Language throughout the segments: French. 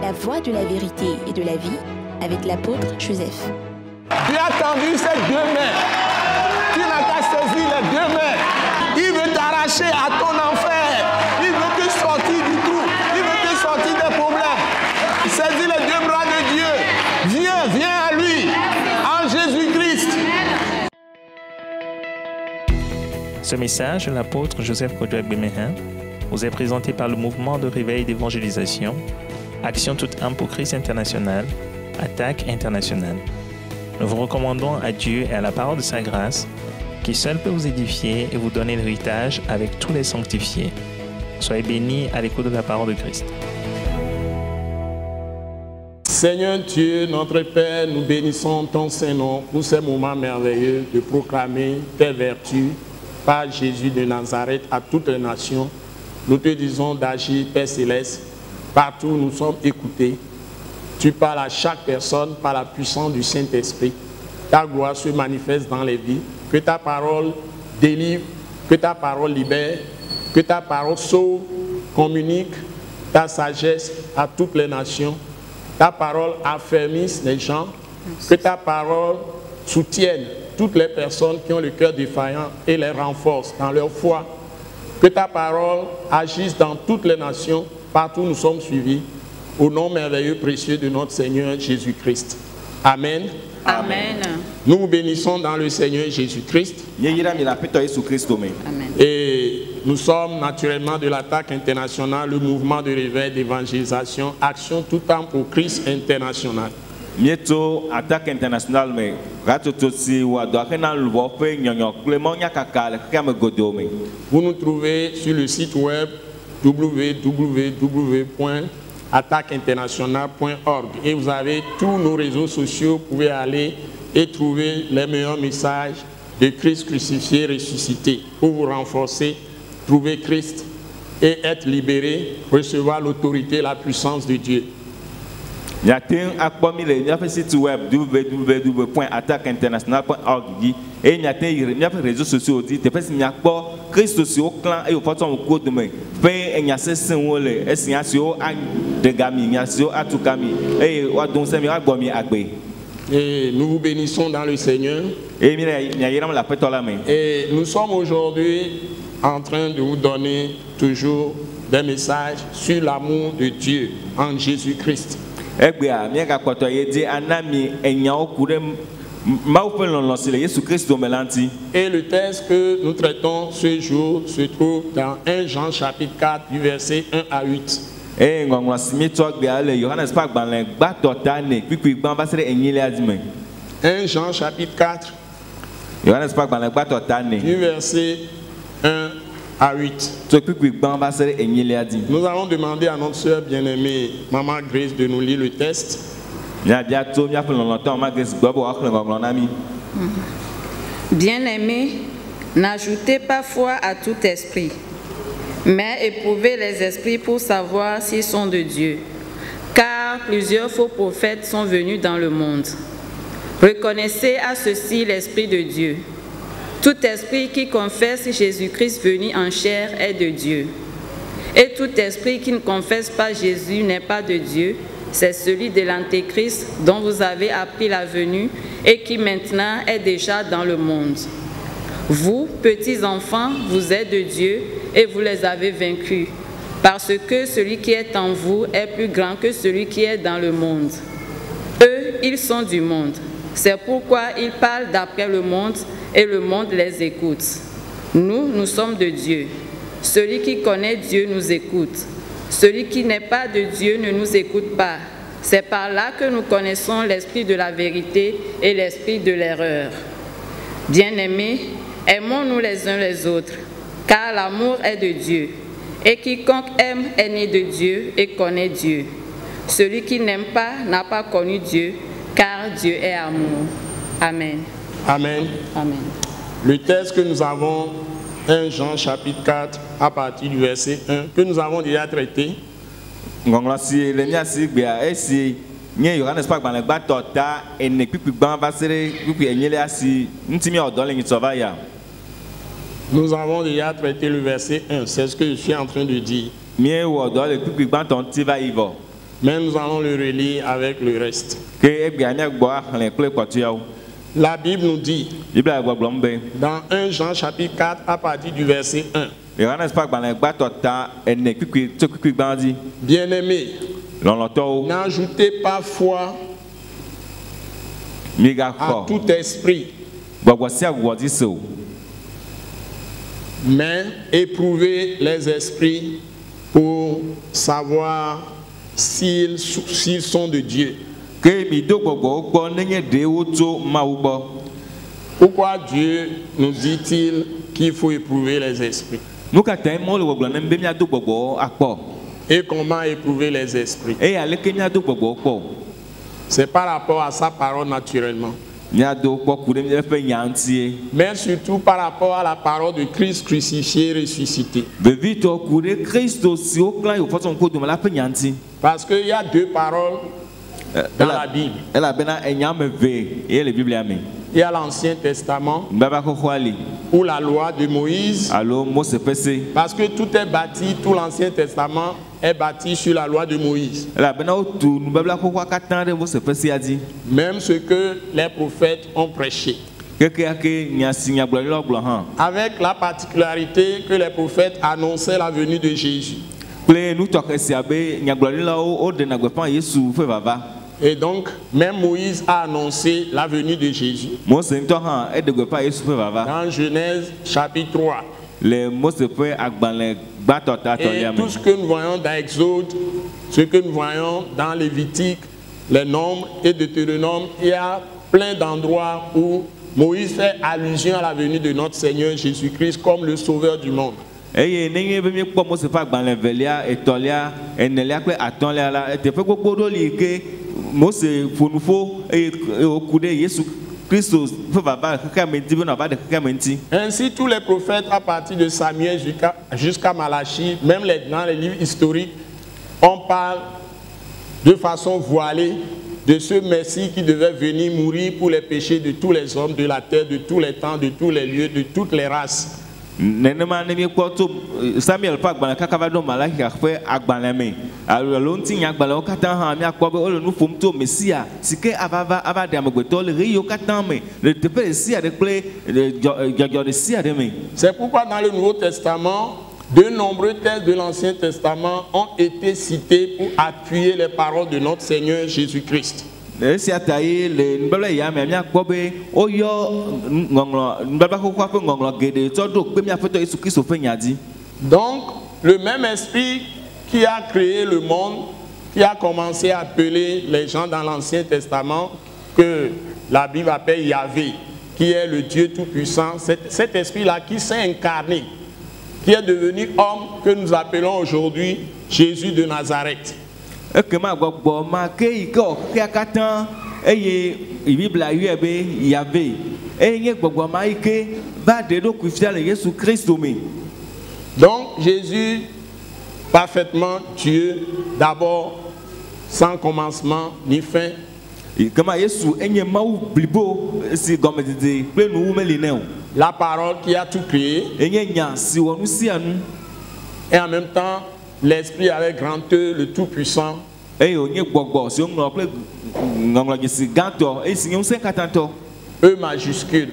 la voie de la vérité et de la vie avec l'apôtre Joseph. Tu as tendu ces deux mains. Tu n'as qu'à saisir les deux mains. Il veut t'arracher à ton enfer. Il veut te sortir du trou. Il veut te sortir des problèmes. Saisis les deux bras de Dieu. Viens à lui. En Jésus-Christ. Ce message de l'apôtre Joseph Kodouak-Bemehin vous est présenté par le mouvement de réveil d'évangélisation, Action toute âme pour Christ international, Attaque internationale. Nous vous recommandons à Dieu et à la parole de sa grâce, qui seul peut vous édifier et vous donner l'héritage avec tous les sanctifiés. Soyez bénis à l'écoute de la parole de Christ. Seigneur Dieu, notre Père, nous bénissons ton Saint-Nom pour ces moments merveilleux de proclamer tes vertus par Jésus de Nazareth à toutes les nations. Nous te disons d'agir, Père Céleste, partout où nous sommes écoutés. Tu parles à chaque personne par la puissance du Saint-Esprit. Ta gloire se manifeste dans les vies. Que ta parole délivre, que ta parole libère, que ta parole sauve, communique ta sagesse à toutes les nations. Ta parole affermisse les gens. Que ta parole soutienne toutes les personnes qui ont le cœur défaillant et les renforce dans leur foi. Que ta parole agisse dans toutes les nations, partout où nous sommes suivis, au nom merveilleux précieux de notre Seigneur Jésus-Christ. Amen. Amen. Nous vous bénissons dans le Seigneur Jésus-Christ. Amen. Et nous sommes naturellement de l'Attaque internationale, le mouvement de réveil d'évangélisation, Action tout âme pour Christ international. Mieto attaque internationale mais ratototsi ou adoakena lwo pe nyonyo clément nyakaka le kame godome. Vous nous trouvez sur le site web www.attaqueinternationale.org et vous avez tous nos réseaux sociaux. Vous pouvez aller et trouver les meilleurs messages de Christ crucifié, ressuscité pour vous renforcer, trouver Christ et être libéré, recevoir l'autorité et la puissance de Dieu. Il y a un site web www.attaqueinternationale.org et il y a des réseaux sociaux qui disent que Christ aussi au clan et au portant au cours de mai. Il y a ces symboles et il y a des gami, il y a des atukami et et nous vous bénissons dans le Seigneur. Et nous sommes aujourd'hui en train de vous donner toujours des messages sur l'amour de Dieu en Jésus-Christ. Et le texte que nous traitons ce jour se trouve dans 1 Jean chapitre 4 du verset 1 à 8. 1 Jean chapitre 4 du verset 1 à 8. Nous allons demander à notre sœur bien-aimée, Maman Grace, de nous lire le texte. Bien-aimés, n'ajoutez pas foi à tout esprit, mais éprouvez les esprits pour savoir s'ils sont de Dieu, car plusieurs faux prophètes sont venus dans le monde. Reconnaissez à ceci l'Esprit de Dieu. Tout esprit qui confesse Jésus-Christ venu en chair est de Dieu. Et tout esprit qui ne confesse pas Jésus n'est pas de Dieu, c'est celui de l'Antéchrist dont vous avez appris la venue et qui maintenant est déjà dans le monde. Vous, petits enfants, vous êtes de Dieu et vous les avez vaincus, parce que celui qui est en vous est plus grand que celui qui est dans le monde. Eux, ils sont du monde. C'est pourquoi ils parlent d'après le monde et le monde les écoute. Nous, nous sommes de Dieu. Celui qui connaît Dieu nous écoute. Celui qui n'est pas de Dieu ne nous écoute pas. C'est par là que nous connaissons l'esprit de la vérité et l'esprit de l'erreur. Bien-aimés, aimons-nous les uns les autres, car l'amour est de Dieu. Et quiconque aime est né de Dieu et connaît Dieu. Celui qui n'aime pas n'a pas connu Dieu, car Dieu est amour. Amen. Amen. Amen. Le texte que nous avons, 1 Jean chapitre 4, à partir du verset 1, que nous avons déjà traité. Nous avons déjà traité le verset 1, c'est ce que je suis en train de dire. Mais nous allons le relire avec le reste. ke ebia nya gbo ahle kple kpɔtuawo La Bible nous dit, Bible gbɔgblɔm be dans 1 Jean chapitre 4, à partir du verset 1, Yohanes ƒe agbalẽ gbãtɔ ta ene kpikpi tso kpikpi gbã dzi Bien-aimés, lɔlɔ̃tɔwo n'ajoutez pas foi à migaxɔ tout esprit, gbɔgbɔ sia gbɔgbɔ dzi se o mais éprouvez les esprits pour savoir s'ils sont de Dieu. ke mi do gbɔgbɔwo gbɔ nenye ɖe wotso Mawu gbɔ. Pourquoi Dieu nous dit-il qu'il faut éprouver les esprits? Nu ka ta mɔ le gbɔgblɔ ne be miado gbɔgbɔwo akpɔ Et comment éprouver les esprits? eye aleke miado gbɔgbɔwo kpɔ C'est par rapport à sa parole naturellement, miado kpɔ ku ɖe míaƒe nya ŋutie mais surtout par rapport à la parole de Christ crucifié, ressuscité. vevitɔ ku ɖe Kristo siwo klã yi wòfɔtsɔ ŋku dome la ƒe nya ŋuti Parce qu'il y a deux paroles dans la Bible. elabena enya me ve ye le Biblia me Il y a l'Ancien Testament nubaba xoxoa li ou la loi de Moïse. alo Mose ƒe se Parce que tout est bâti, tout l'Ancien Testament est bâti sur la loi de Moïse. elabena wotu nubabla xoxoa katã ɖe Mose ƒe sea dzi Même ce que les prophètes ont prêché. kekeake nya si nyagblɔɖilawo gblɔ hã Avec la particularité que les prophètes annonçaient la venue de Jésus. kple nutɔxe sia be nyagblɔɖilawo woɖena gbeƒã Yesu ƒe vava Et donc, même Moïse a annoncé la venue de Jésus. Mose ŋutɔ hã eɖe gbeƒã Yesu ƒe vava Dans Genèse chapitre 3. le Mose ƒe agbalẽ gbãtɔ ta Et tɔlia me tout ce que nous voyons dans Exode, ce que nous voyons dans Lévitique, les Nombres et Deutéronome, il y a plein d'endroits où Moïse fait allusion à la venue de notre Seigneur Jésus-Christ comme le Sauveur du monde. eye nenye be míekpɔ Mose ƒe agbalẽ velia etɔ̃lia enelia kple atɔ̃lia la teƒe gbogbo ɖo li ke Mose ƒo nu ƒo eye woku ɖe Yesu Kristo ƒe vava le xexea me ŋuti be wòava ɖe xexea me ŋuti. Ainsi, tous les prophètes, à partir de Samuel jusqu'à Malachie, même dans les livres historiques, on parle de façon voilée de ce Messie qui devait venir mourir pour les péchés de tous les hommes de la terre, de tous les temps, de tous les lieux, de toutes les races. Nenema ne míekpɔ tso Samuel ƒe agbalẽ kaka va ɖo Malachia ƒe agbalẽ me alo ŋutinyagbalẽwo katã hã míakpɔ be wole nu ƒom tso Mesia si ke ava ɖe amegbetɔ le ɣeyiwo katã me le teƒe ɖe sia ɖe kple dzɔdzɔ ɖe sia ɖe me. C'est pourquoi dans le Nouveau Testament, de nombreux textes de l'Ancien Testament ont été cités pour appuyer les paroles de notre Seigneur Jésus-Christ. Esia ta ye le nubabla ya me míakpɔ be woyɔ ŋɔŋlɔ nubabla xoxoa ƒe ŋɔŋlɔ geɖe tsɔ ɖo kpe míaƒetɔ Yesu Kristo ƒe nya dzi. Donc, le même esprit qui a créé le monde, qui a commencé à appeler les gens dans l'Ancien Testament, que la Bible appelle Yahvé, qui est le Dieu Tout-Puissant, cet esprit-là qui s'est incarné, qui est devenu homme, que nous appelons aujourd'hui Jésus de Nazareth. Ekema gbɔgbɔ ma ke yi ke ɔxea katã eye Biblia yɔe be Yahvé eye nye gbɔgbɔ ma yi ke va ɖe ɖokui fia le Yesu Kristo me. Donc Jésus, parfaitement Dieu, d'abord sans commencement ni fin. Kema Yesu enye Mawu blibo si gɔmedzedze kple nuwu meli ne o. La parole qui a tout créé. Enye nya si wɔ nu sia nu. Et en même temps, l'Esprit avec grand E, le Tout-Puissant. Eye wònye gbɔgbɔ si woŋlɔ kple ŋɔŋlɔdzesi gãtɔ eye si nye ŋusẽ katãtɔ. E majuscule.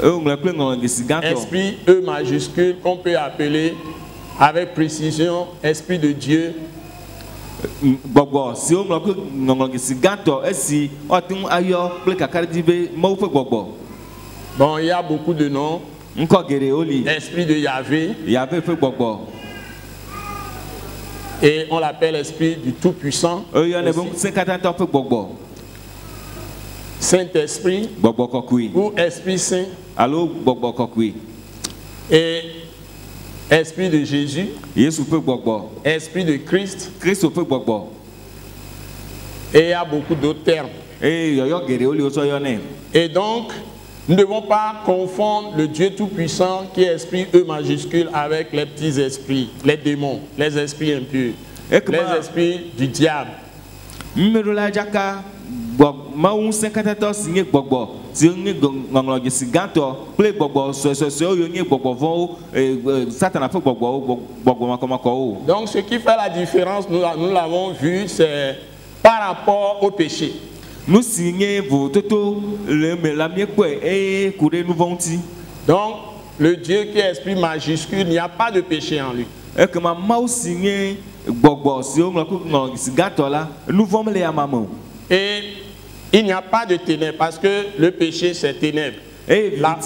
Woŋlɔ kple ŋɔŋlɔdzesi gãtɔ. Esprit E majuscule qu'on peut appeler avec précision Esprit de Dieu. Gbɔgbɔ si woŋlɔ kple ŋɔŋlɔdzesi gãtɔ esi woate ŋu ayɔ kple kakaɖedzi be Mawu ƒe gbɔgbɔ. Bon, il y a beaucoup de noms. Ŋkɔ geɖewo li. Esprit de Yahvé. Yahvé ƒe gbɔgbɔ. Et on l'appelle Esprit du Tout-Puissant. Saint-Esprit ou Esprit Saint. Et Esprit de Jésus. Esprit de Christ. Et il y a beaucoup d'autres termes. Et donc, nous ne devons pas confondre le Dieu Tout-Puissant qui est esprit E majuscule avec les petits esprits, les démons, les esprits impurs, les esprits du diable. si ni ngonglo gesi ganto ple gbogbo so yo ni gbogbo von Satan a fait gbogbo makomako. Donc ce qui fait la différence, nous l'avons vu, c'est par rapport au péché. Nous signons vos toto le melamie et courir nous venti. Donc le Dieu qui est esprit majuscule, il n'y a pas de péché en lui. Et que ma mau signé gbogbo si on si gato là nous vont les à maman. Et il n'y a pas de ténèbres parce que le péché c'est ténèbres. Et la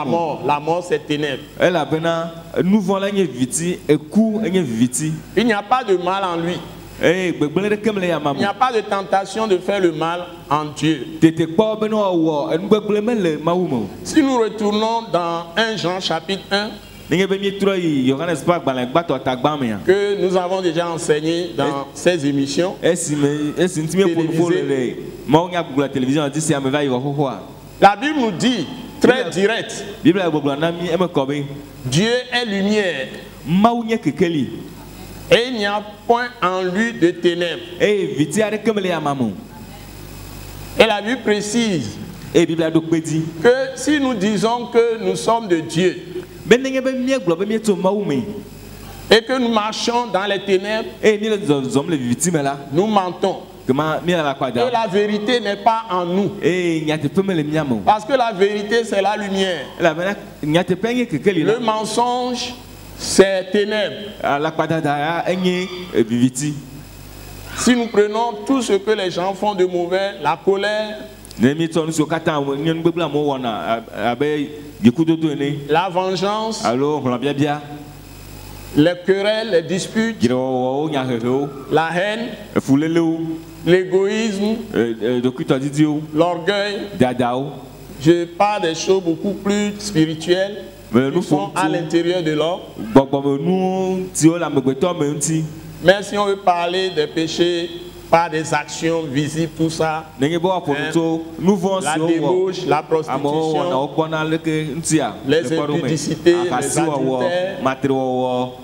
mort c'est ténèbres. Et la bena nous vont là viti et coup viti. Il n'y a pas de mal en lui. Il n'y a pas de tentation de faire le mal en Dieu. Si nous retournons dans 1 Jean chapitre 1, que nous avons déjà enseigné dans ces émissions, la Bible nous dit très direct, Dieu est lumière. Et il n'y a point en lui de ténèbres. Et la Bible précise que si nous disons que nous sommes de Dieu et que nous marchons dans les ténèbres, nous mentons. Et la vérité n'est pas en nous. Parce que la vérité c'est la lumière. Le mensonge c'est ténèbres. Si nous prenons tout ce que les gens font de mauvais, la colère, la vengeance, les querelles, les disputes, la haine, l'égoïsme, l'orgueil, je parle des choses beaucoup plus spirituelles qui sont à l'intérieur de l'homme. Mais si on veut parler des péchés par des actions visibles, tout ça, la débauche, la prostitution, les impudicités, les adultères,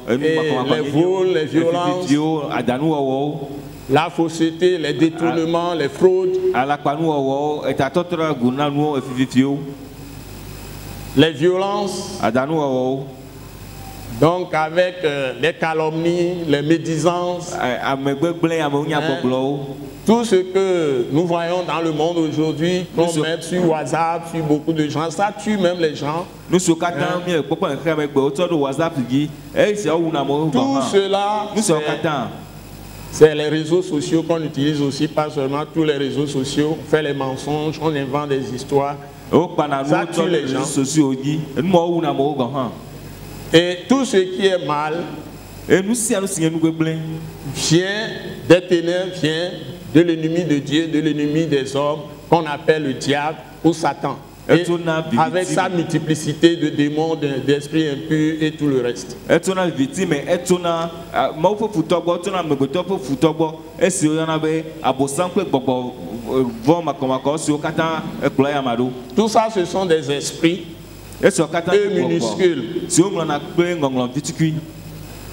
les vols, les violences, la fausseté, les détournements, les fraudes, les violences, donc avec les calomnies, les médisances, tout ce que nous voyons dans le monde aujourd'hui, qu'on met sur WhatsApp, sur beaucoup de gens, ça tue même les gens. Tout cela, c'est les réseaux sociaux qu'on utilise aussi, pas seulement tous les réseaux sociaux. On fait les mensonges, on invente des histoires. Ça tue les gens. Et tout ce qui est mal vient des ténèbres, vient de l'ennemi de Dieu, de l'ennemi des hommes, qu'on appelle le diable ou Satan. Et avec sa multiplicité de démons, d'esprits impurs et tout le reste. Tout ça, ce sont des esprits minuscules.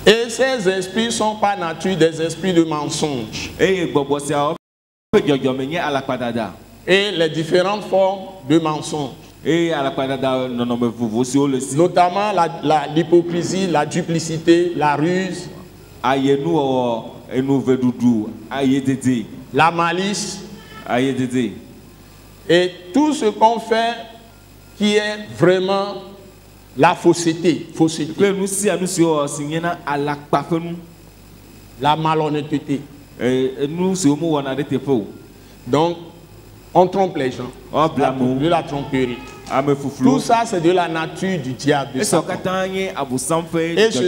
Et ces esprits sont par nature des esprits de mensonge. Et les différentes formes de mensonges. Notamment l'hypocrisie, la duplicité, la ruse, la malice. Et tout ce qu'on fait qui est vraiment la fausseté. La malhonnêteté. Donc, on trompe les gens. De la tromperie. Tout ça, c'est de la nature du diable. Et ce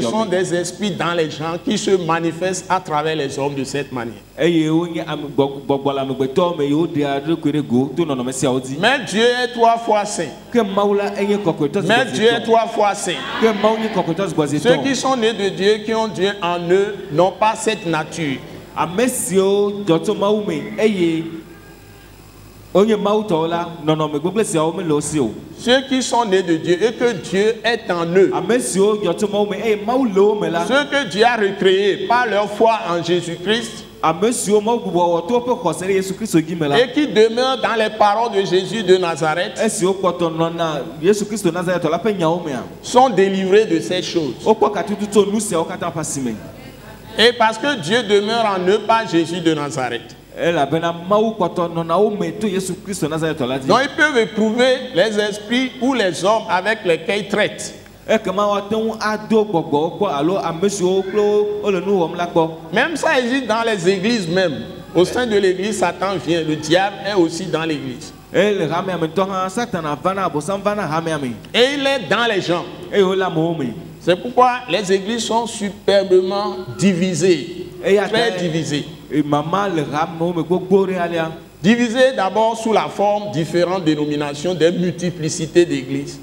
sont des esprits dans les gens qui se manifestent à travers les hommes de cette manière. Mais Dieu est 3 fois saint. Mais Dieu est 3 fois saint. Ceux qui sont nés de Dieu, qui ont Dieu en eux, n'ont pas cette nature. Ceux qui sont nés de Dieu et que Dieu est en eux, ceux que Dieu a recréés par leur foi en Jésus-Christ, et qui demeure dans les paroles de Jésus de Nazareth sont délivrés de ces choses. Et parce que Dieu demeure en eux, pas Jésus de Nazareth. Donc ils peuvent éprouver les esprits ou les hommes avec lesquels ils traitent. Même ça existe dans les églises même. Au sein de l'église, Satan vient. Le diable est aussi dans l'église. Et il est dans les gens. C'est pourquoi les églises sont superbement divisées. Très divisées. Divisées d'abord sous la forme de différentes dénominations, des multiplicités d'églises.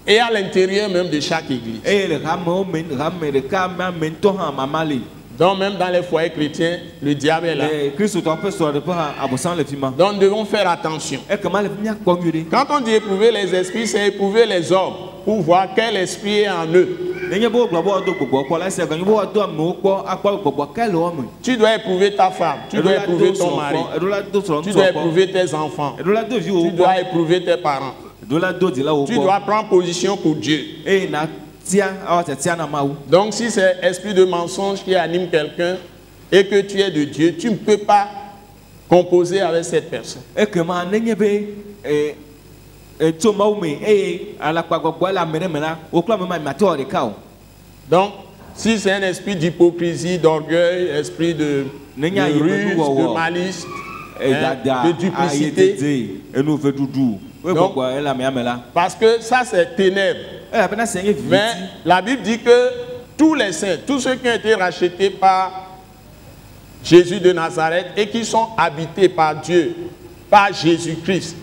Et à l'intérieur même de chaque église. Donc même dans les foyers chrétiens, le diable est là. Donc nous devons faire attention. Quand on dit éprouver les esprits, c'est éprouver les hommes pour voir quel esprit est en eux. Tu dois éprouver ta femme, tu dois éprouver ton mari, tu dois éprouver tes enfants, tu dois éprouver tes parents. Tu dois prendre position pour Dieu. Donc si c'est l'esprit de mensonge qui anime quelqu'un et que tu es de Dieu, tu ne peux pas composer avec cette personne. Donc si c'est un esprit d'hypocrisie, d'orgueil, esprit de ruse, de malice, de duplicité, donc, parce que ça c'est ténèbres. Mais la Bible dit que tous les saints, tous ceux qui ont été rachetés par Jésus de Nazareth et qui sont habités par Dieu, par Jésus-Christ,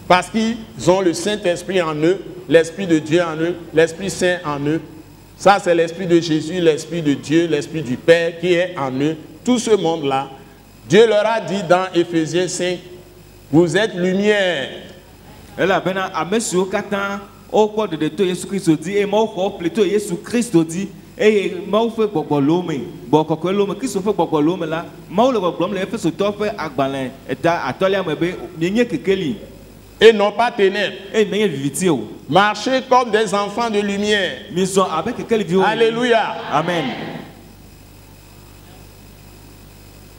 parce qu'ils ont le Saint-Esprit en eux, l'Esprit de Dieu en eux, l'Esprit Saint en eux. Ça c'est l'Esprit de Jésus, l'Esprit de Dieu, l'Esprit du Père qui est en eux. Tout ce monde-là, Dieu leur a dit dans Éphésiens 5, vous êtes lumière. Et non pas ténèbres. Marchez comme des enfants de lumière. Alléluia. Amen.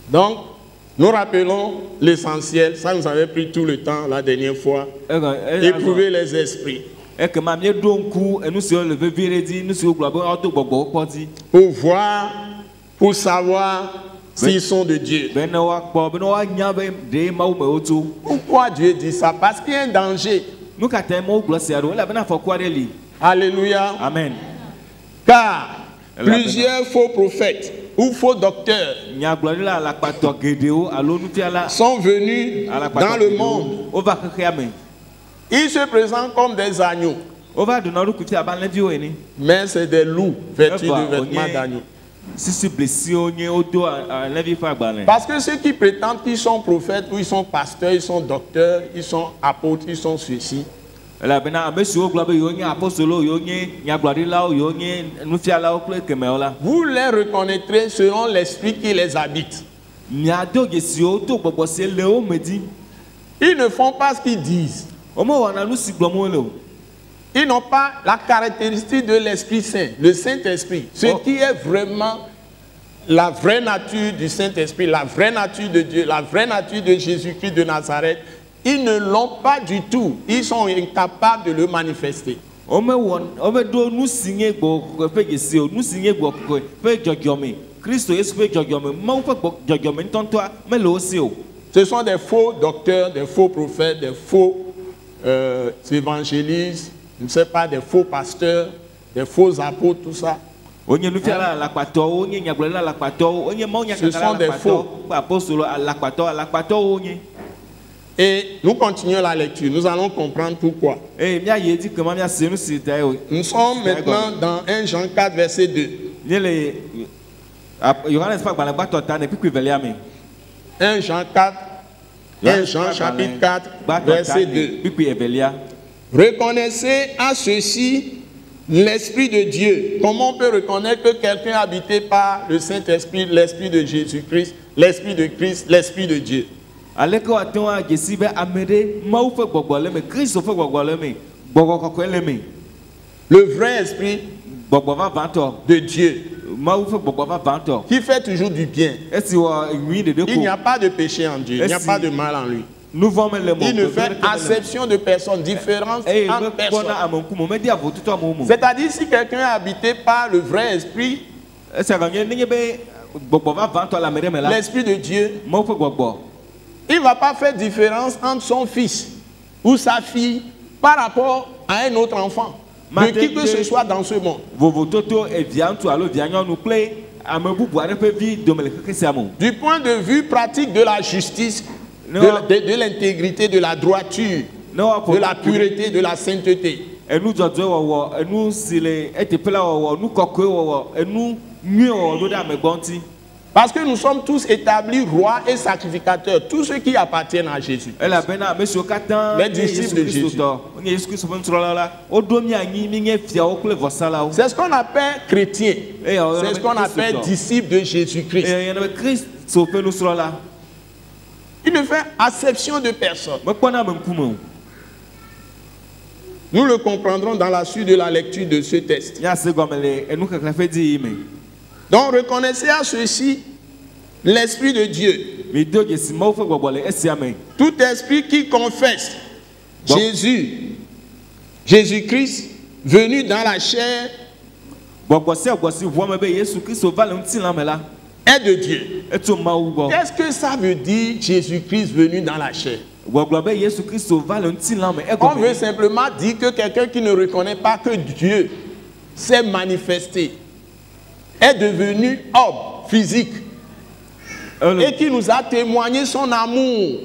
Donc, nous rappelons l'essentiel. Ça nous avait pris tout le temps la dernière fois. Éprouver les esprits. Pour voir, pour savoir s'ils sont de Dieu. Pourquoi Dieu dit ça? Parce qu'il y a un danger. Alléluia. Amen. Car plusieurs faux prophètes ou faux docteurs sont venus dans le monde. Ils se présentent comme des agneaux, mais c'est des loups vêtus de vêtements d'agneaux. Parce que ceux qui prétendent qu'ils sont prophètes, ou ils sont pasteurs, ils sont docteurs, ils sont apôtres, ils sont ceux-ci, vous les reconnaîtrez selon l'esprit qui les habite. Ils ne font pas ce qu'ils disent. Ils n'ont pas la caractéristique de l'Esprit Saint, le Saint-Esprit. Ce qui est vraiment la vraie nature du Saint-Esprit, la vraie nature de Dieu, la vraie nature de Jésus-Christ de Nazareth. Ils ne l'ont pas du tout. Ils sont incapables de le manifester. Ce sont des faux docteurs, des faux prophètes, des faux évangélistes, je ne sais pas, des faux pasteurs, des faux apôtres, tout ça. Ce sont des faux. Et nous continuons la lecture, nous allons comprendre pourquoi. Nous sommes maintenant dans 1 Jean 4, verset 2. 1 Jean 4, 1 Jean chapitre 4, verset 2. Reconnaissez à ceux-ci l'Esprit de Dieu. Comment on peut reconnaître que quelqu'un est habité par le Saint-Esprit, l'Esprit de Jésus-Christ, l'Esprit de Christ, l'Esprit de Dieu? Le vrai Esprit de Dieu qui fait toujours du bien. Il n'y a pas de péché en Dieu, il n'y a pas de mal en lui. Il ne fait acception de personnes, différentes entre personnes. C'est-à-dire si quelqu'un est habité par le vrai Esprit, l'Esprit de Dieu, il ne va pas faire différence entre son fils ou sa fille par rapport à un autre enfant, de qui que ce soit dans ce monde. Du point de vue pratique de la justice, de l'intégrité, de la droiture, de la pureté, de la sainteté. Parce que nous sommes tous établis rois et sacrificateurs, tous ceux qui appartiennent à Jésus, les disciples de Jésus. C'est ce qu'on appelle chrétien, c'est ce qu'on appelle disciple de Jésus-Christ. Il ne fait acception de personne. Nous le comprendrons dans la suite de la lecture de ce texte. Donc reconnaissez à ceci l'Esprit de Dieu. Tout esprit qui confesse Jésus-Christ venu dans la chair est de Dieu. Qu'est-ce que ça veut dire Jésus-Christ venu dans la chair? On veut simplement dire que quelqu'un qui ne reconnaît pas que Dieu s'est manifesté, est devenu homme physique et qui nous a témoigné son amour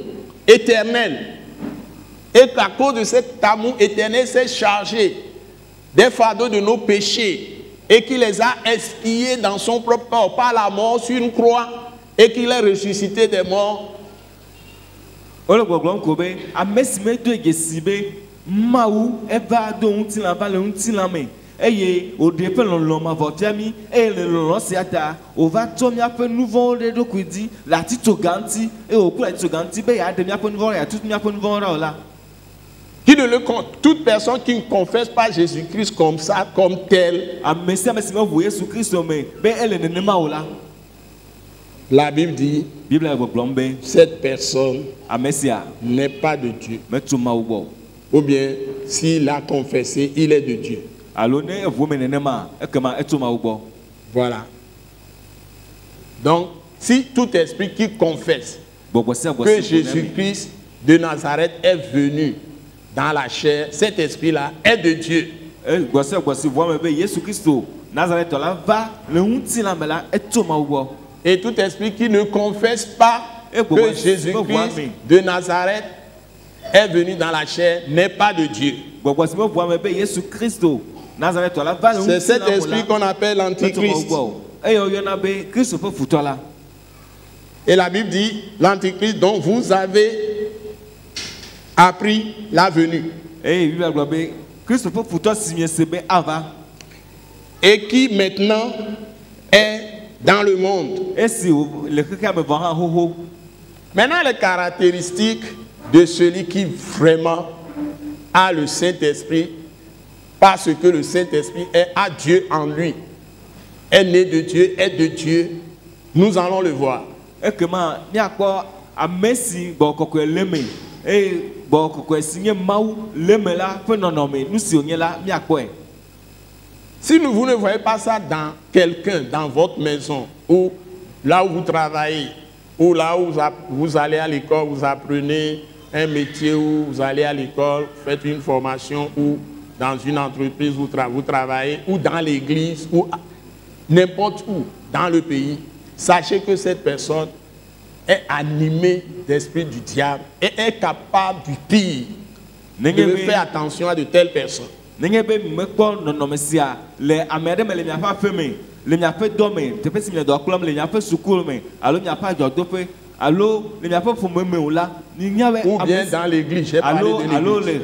éternel, et qu'à cause de cet amour éternel s'est chargé des fardeaux de nos péchés et qui les a expiés dans son propre corps par la mort sur une croix et qu'il est ressuscité des morts. Eye o de pe lon ma votiami e le lon siata o va to mi ape nouveau de do kwidi la tito ganti e o ku la tito ganti be ya de mi ape nouveau ya tout mi ape nouveau là. Qui ne le toute personne qui ne confesse pas Jésus-Christ comme ça, comme tel. La Bible dit, cette personne n'est pas de Dieu. Ou bien, s'il a confessé, il est de Dieu. Voilà. Donc, si tout esprit qui confesse que Jésus-Christ de Nazareth est venu dans la chair, cet esprit-là est de Dieu. Et tout esprit qui ne confesse pas que Jésus-Christ de Nazareth est venu dans la chair n'est pas de Dieu. C'est cet esprit qu'on appelle l'Antichrist. Et la Bible dit, l'Antichrist dont vous avez appris la venue. Et qui maintenant est dans le monde. Maintenant, les caractéristiques de celui qui vraiment a le Saint-Esprit, parce que le Saint-Esprit est à Dieu en lui, est né de Dieu, est de Dieu, nous allons le voir. Si vous ne voyez pas ça dans quelqu'un, dans votre maison, ou là où vous travaillez, ou là où vous allez à l'école, vous apprenez un métier, ou vous allez à l'école, faites une formation, ou dans une entreprise où vous travaillez, ou dans l'église, ou n'importe où dans le pays, sachez que cette personne est animée d'esprit du diable et est capable du pire. Vous devez faire attention à de telles personnes. Ou bien dans l'église, j'ai parlé de l'église.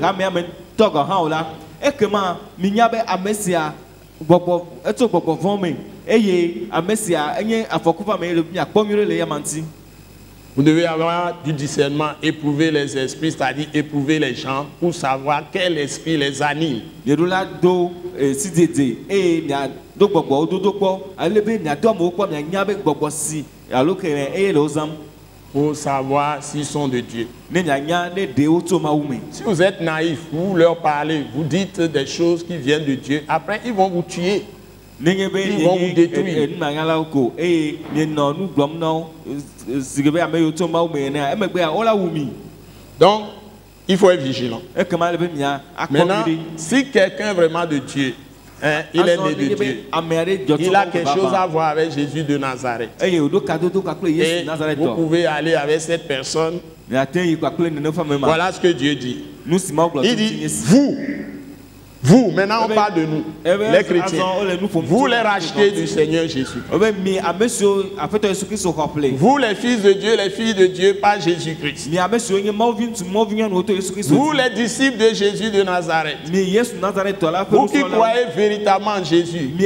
ekema minyabe amesia bobo eto bobo vome eye amesia enye afokuva me le bia kpomire le yamanti. Vous devez avoir du discernement, éprouver les esprits, c'est-à-dire éprouver les gens pour savoir quel esprit les anime. Yedola do sidede e nya do gbogbo do po alebe nya do mo po nya nyabe gbogbo si aloke e le ozam Pour savoir s'ils sont de Dieu. ne nya nya ne de o to ma wume. Si vous êtes naïf, vous leur parlez, vous dites des choses qui viennent de Dieu, après ils vont vous tuer. Ils vont vous détruire. Donc, il faut être vigilant. Maintenant, si quelqu'un est vraiment de Dieu, hein, il est né de Dieu, il a quelque chose à voir avec Jésus de Nazareth. Et vous pouvez aller avec cette personne. Voilà ce que Dieu dit. Il dit, vous, maintenant on parle de nous, les chrétiens, vous les rachetez du Seigneur Jésus. Vous les fils de Dieu, les filles de Dieu par Jésus-Christ. Vous les disciples de Jésus de Nazareth. Vous qui croyez véritablement en Jésus, qui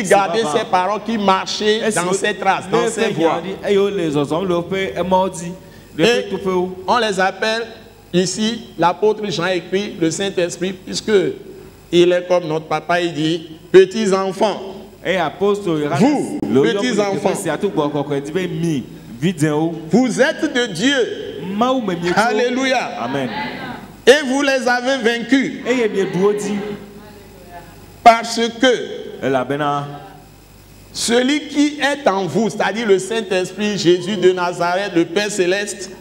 gardez ses paroles, qui marchez dans ses traces, dans ses voies. Et on les appelle ici, l'apôtre Jean écrit le Saint-Esprit, puisque il est comme notre papa, il dit, petits enfants. Vous, petits enfants, vous êtes de Dieu. Alléluia. Amen. Et vous les avez vaincus. Parce que celui qui est en vous, c'est-à-dire le Saint-Esprit, Jésus de Nazareth, le Père Céleste,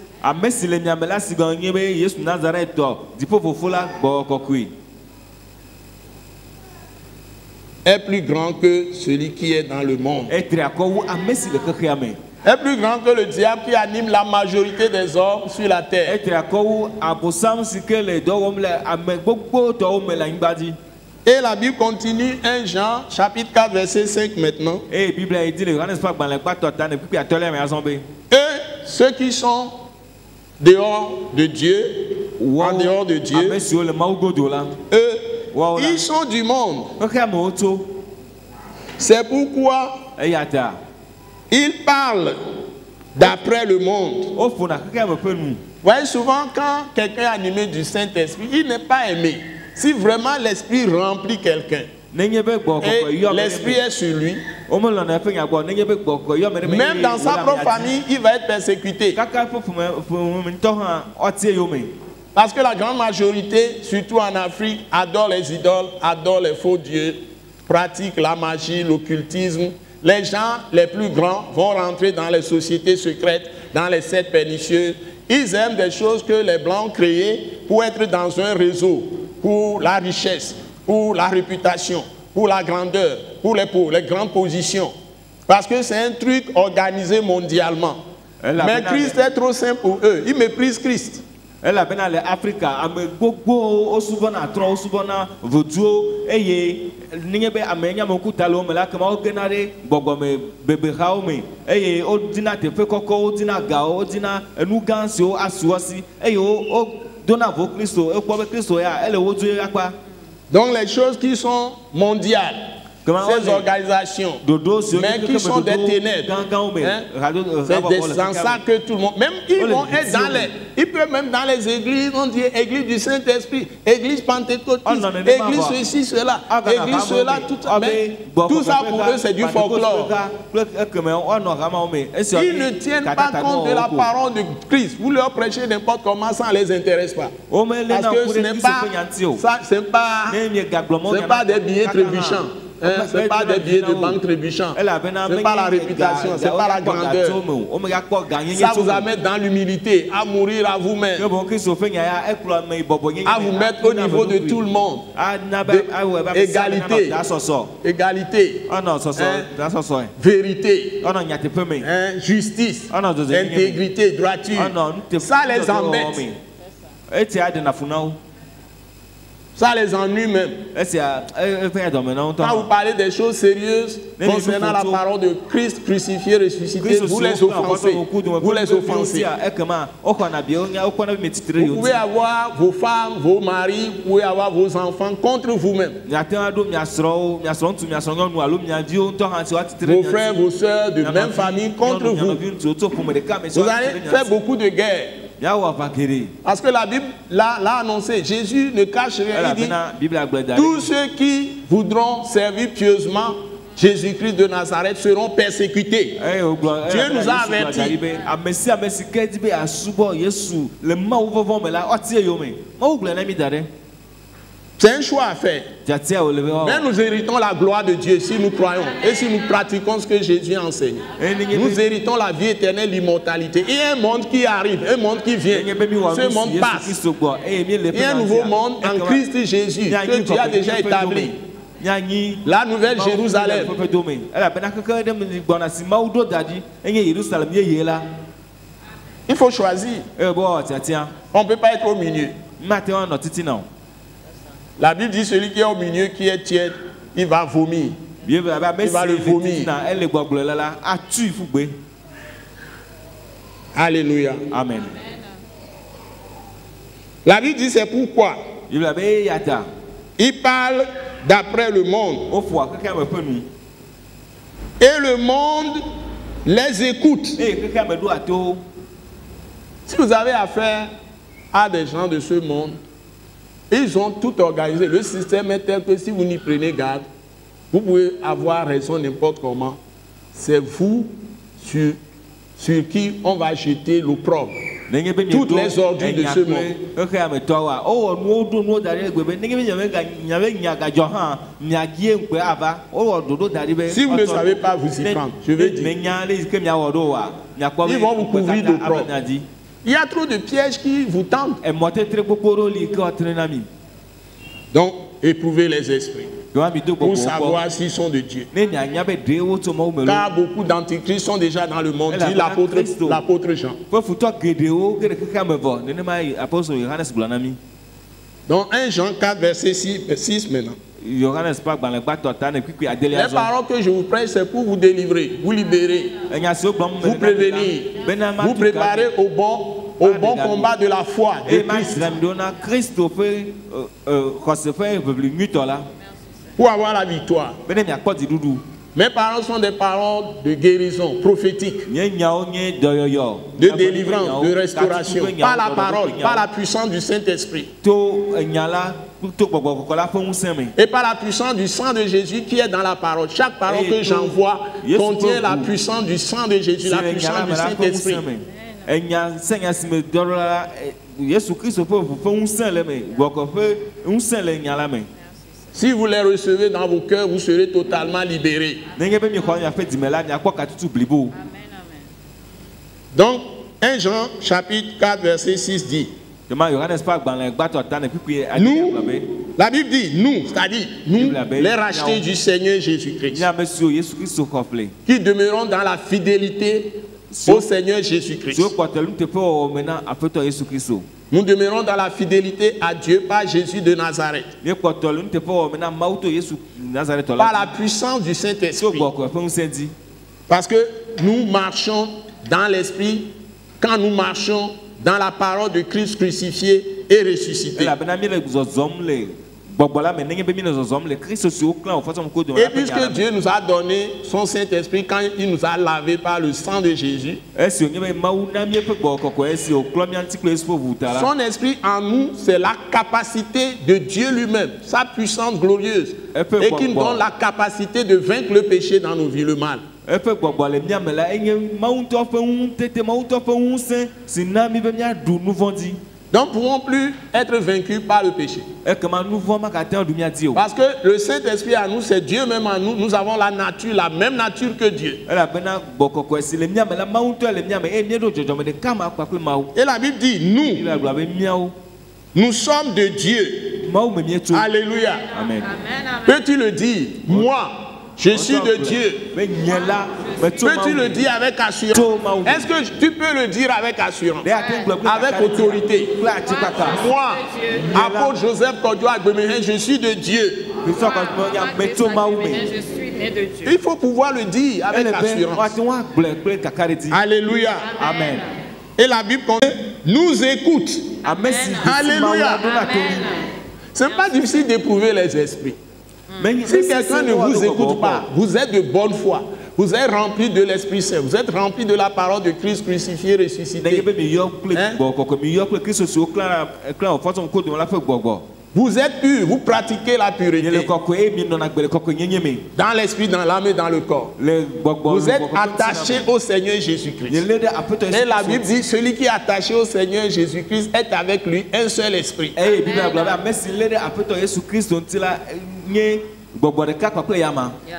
est plus grand que celui qui est dans le monde. Est plus grand que le diable qui anime la majorité des hommes sur la terre. Et la Bible continue, 1 Jean, chapitre 4, verset 5 maintenant. Et ceux qui sont dehors de Dieu, en dehors de Dieu, eux, ils sont du monde. C'est pourquoi ils parlent d'après le monde. Vous voyez, souvent quand quelqu'un est animé du Saint-Esprit, il n'est pas aimé. Si vraiment l'Esprit remplit quelqu'un, et l'Esprit est sur lui, même dans sa propre famille, il va être persécuté. Parce que la grande majorité, surtout en Afrique, adore les idoles, adore les faux dieux, pratique la magie, l'occultisme. Les gens les plus grands vont rentrer dans les sociétés secrètes, dans les sectes pernicieuses. Ils aiment des choses que les Blancs ont créées pour être dans un réseau, pour la richesse, pour la réputation, pour la grandeur, pour les grandes positions. Parce que c'est un truc organisé mondialement. Mais Christ est trop simple pour eux. Ils méprisent Christ. Elle a bien allé Africa, ame gbogbo osubona atro osubona voduo eye niebe amenya mokutalo mela kama ogenare gbogome bebe haome eye odina tefe koko odina gao odina enugansi o asuosi eye o dona vo Kristo ekwo be Kristo ya ele wodu yakpa. Donc les choses qui sont mondiales, ces organisations, mais qui sont des ténèbres, c'est dans ça que tout le monde, même ils vont être dans les, ils peuvent même dans les églises, on dit église du Saint-Esprit, église pentecôtiste, église ceci, cela, église cela, tout ça pour eux c'est du folklore. Ils ne tiennent pas compte de la parole de Christ. Vous leur prêchez n'importe comment, ça ne les intéresse pas. Parce que ce n'est pas, c'est pas des billets trébuchants. C'est pas des billets de banque trébuchants. C'est pas la réputation, c'est pas la grandeur. Ça vous amène dans l'humilité, à mourir à vous-même, à vous mettre au niveau de tout le monde. Égalité, égalité, vérité, justice, intégrité, droiture. Ça les embête. Ça les ennuie même. Quand vous parlez des choses sérieuses concernant la parole de Christ crucifié, ressuscité, vous les offensez. Vous les offensez. Vous pouvez avoir vos femmes, vos maris, vous pouvez avoir vos enfants contre vous-même. Vos frères, vos soeurs de même famille contre vous. Vous allez faire beaucoup de guerres. Parce que la Bible l'a annoncé. Jésus ne cache rien. Il dit, tous ceux qui voudront servir pieusement Jésus-Christ de Nazareth seront persécutés. Dieu nous a avertis. C'est un choix à faire. Mais nous héritons la gloire de Dieu si nous croyons et si nous pratiquons ce que Jésus a enseigné. Nous héritons la vie éternelle, l'immortalité. Il y a un monde qui arrive, un monde qui vient. Ce monde passe. Il y a un nouveau monde en Christ Jésus que Dieu a déjà établi. La nouvelle Jérusalem. Il faut choisir. On ne peut pas être au milieu. La Bible dit celui qui est au milieu, qui est tiède, il va vomir. Il va le vomir. Alléluia. Amen. La Bible dit c'est pourquoi. Il parle d'après le monde. Et le monde les écoute. Si vous avez affaire à des gens de ce monde, ils ont tout organisé. Le système est tel que si vous n'y prenez garde, vous pouvez avoir raison n'importe comment. C'est vous sur qui on va jeter l'opprobre. Toutes les ordures de ce monde. Si vous ne savez pas vous y prendre, je vais dire, ils vont vous couvrir d'opprobre. Il y a trop de pièges qui vous tentent. Donc, éprouvez les esprits pour savoir s'ils sont de Dieu. Car beaucoup d'antichrist sont déjà dans le monde, dit l'apôtre Jean. Donc 1 Jean 4, verset 6 maintenant. Les paroles que je vous prêche, c'est pour vous délivrer, vous libérer, vous prévenir, vous préparer au bon combat de la foi de Christ. Pour avoir la victoire. Mes paroles sont des paroles de guérison prophétique, de délivrance, de restauration, par la parole, par la puissance du Saint-Esprit. Et par la puissance du sang de Jésus qui est dans la parole. Chaque parole que j'envoie contient la puissance du sang de Jésus, la puissance du Saint-Esprit. Si vous les recevez dans vos cœurs, vous serez totalement libérés. Donc, 1 Jean chapitre 4 verset 6 dit, nous, la Bible dit, nous, c'est-à-dire nous, les rachetés du Seigneur Jésus-Christ, qui demeurons dans la fidélité au Seigneur Jésus-Christ. Nous demeurons dans la fidélité à Dieu par Jésus de Nazareth. Par la puissance du Saint-Esprit. Parce que nous marchons dans l'Esprit quand nous marchons dans la parole de Christ crucifié et ressuscité. Et puisque Dieu nous a donné son Saint-Esprit quand il nous a lavé par le sang de Jésus, son esprit en nous, c'est la capacité de Dieu lui-même, sa puissance glorieuse, et qui nous donne la capacité de vaincre le péché dans nos vies, le mal. Donc, nous ne pouvons plus être vaincus par le péché. Parce que le Saint-Esprit à nous, c'est Dieu même en nous. Nous avons la nature, la même nature que Dieu. Et la Bible dit, nous sommes de Dieu. Alléluia. Amen. Peux-tu le dire? Moi, Je suis de Dieu. Peux-tu le dire avec assurance? Est-ce que tu peux le dire avec assurance? Avec autorité. Moi, apôtre Joseph Kodjo Agbemehin, je suis de Dieu. Il faut pouvoir le dire avec assurance. Alléluia. Amen. Et la Bible nous écoute. Alléluia. Ce n'est pas difficile d'éprouver les esprits. Si quelqu'un ne vous écoute pas, vous êtes de bonne foi. Vous êtes rempli de l'Esprit Saint. Vous êtes rempli de la parole de Christ crucifié, ressuscité. Vous êtes pur, vous pratiquez la pureté. Dans l'esprit, dans l'âme et dans le corps. Vous êtes attaché au Seigneur Jésus-Christ. Et la Bible dit, celui qui est attaché au Seigneur Jésus-Christ est avec lui un seul esprit.